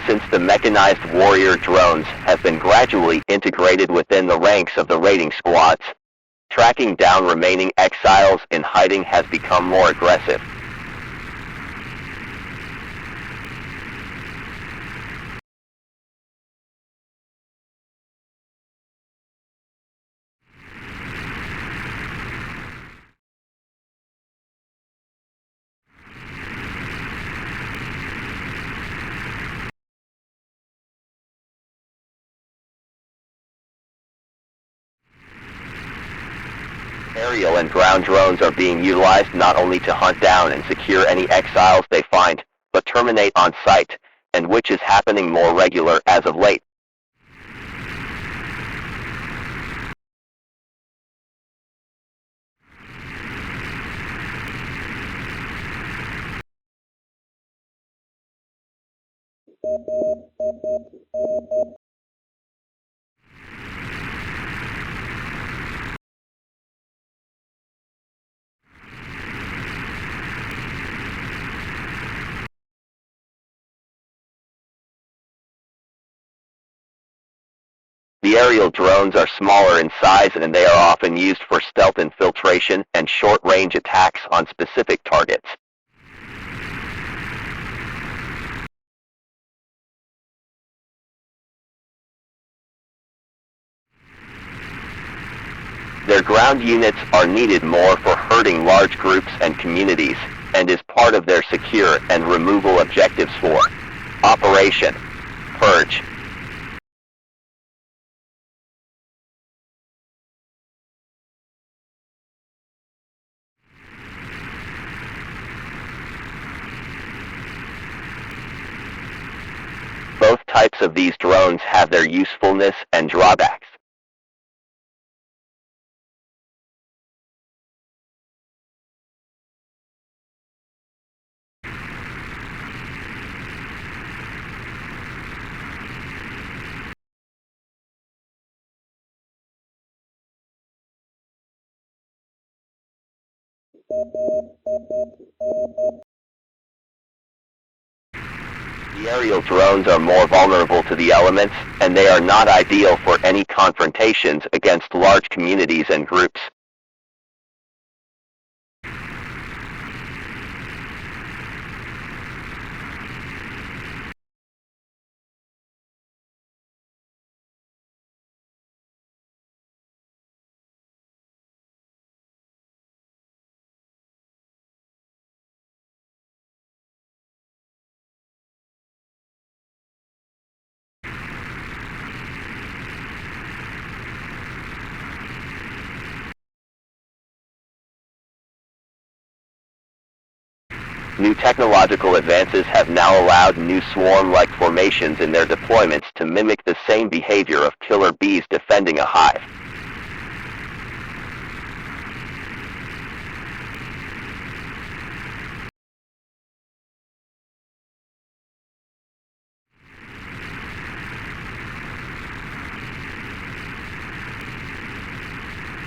Since the mechanized warrior drones have been gradually integrated within the ranks of the raiding squads, tracking down remaining exiles in hiding has become more aggressive. Aerial and ground drones are being utilized not only to hunt down and secure any exiles they find, but terminate on sight, and which is happening more regular as of late. The aerial drones are smaller in size and they are often used for stealth infiltration and short-range attacks on specific targets. Their ground units are needed more for herding large groups and communities, and is part of their secure and removal objectives for Operation Purge. Both types of these drones have their usefulness and drawbacks. The aerial drones are more vulnerable to the elements, and they are not ideal for any confrontations against large communities and groups. New technological advances have now allowed new swarm-like formations in their deployments to mimic the same behavior of killer bees defending a hive.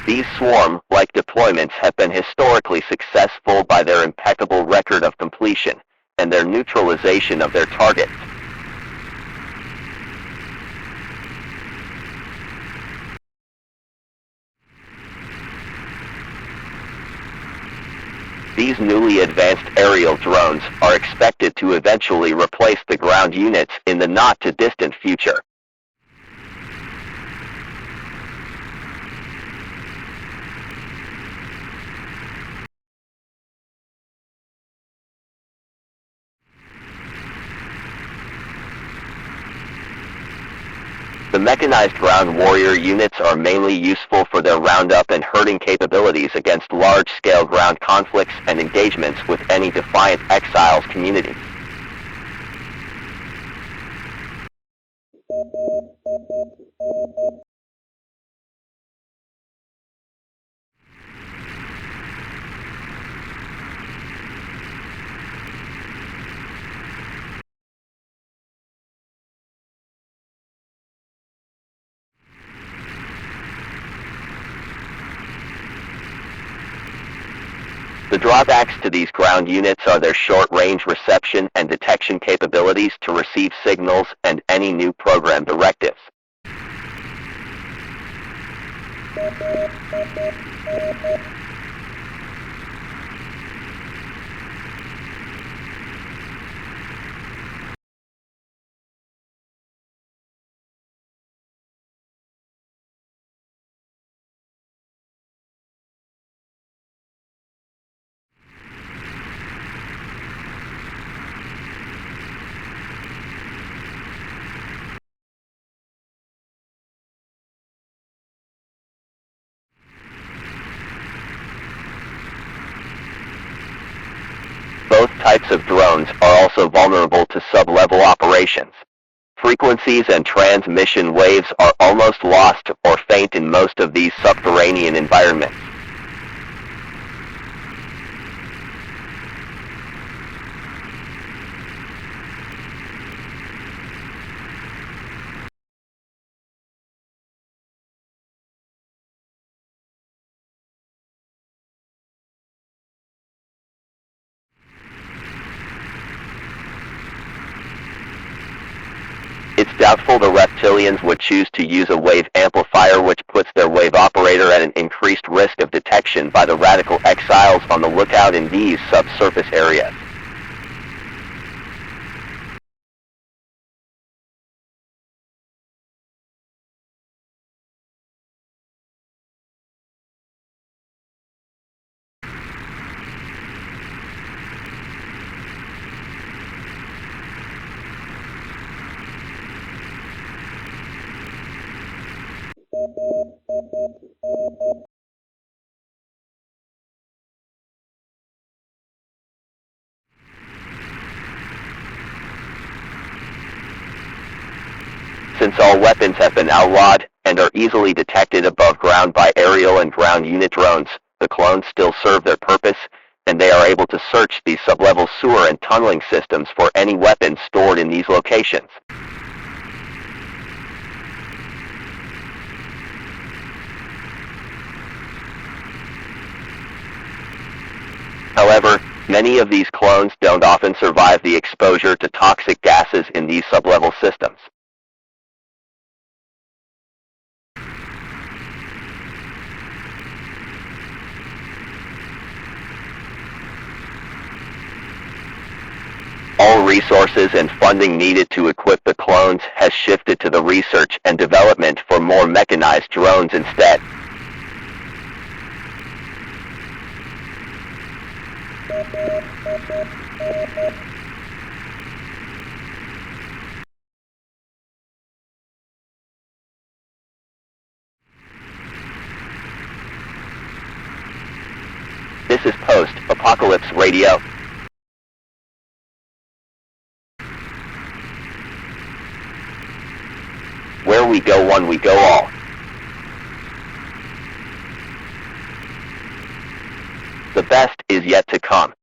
These swarm-like deployments have been historically successful by their impeccable record of completion, and their neutralization of their targets. These newly advanced aerial drones are expected to eventually replace the ground units in the not-too-distant future. The mechanized ground warrior units are mainly useful for their roundup and herding capabilities against large-scale ground conflicts and engagements with any defiant exiles communities. The drawbacks to these ground units are their short-range reception and detection capabilities to receive signals and any new program directives. Both types of drones are also vulnerable to sub-level operations. Frequencies and transmission waves are almost lost or faint in most of these subterranean environments. It's doubtful the reptilians would choose to use a wave amplifier, which puts their wave operator at an increased risk of detection by the radical exiles on the lookout in these subsurface areas. Since all weapons have been outlawed and are easily detected above ground by aerial and ground unit drones, the clones still serve their purpose, and they are able to search these sublevel sewer and tunneling systems for any weapons stored in these locations. However, many of these clones don't often survive the exposure to toxic gases in these sublevel systems. All resources and funding needed to equip the clones has shifted to the research and development for more mechanized drones instead. This is Post-Apocalypse Radio. Where we go one, we go all. The best is yet to come.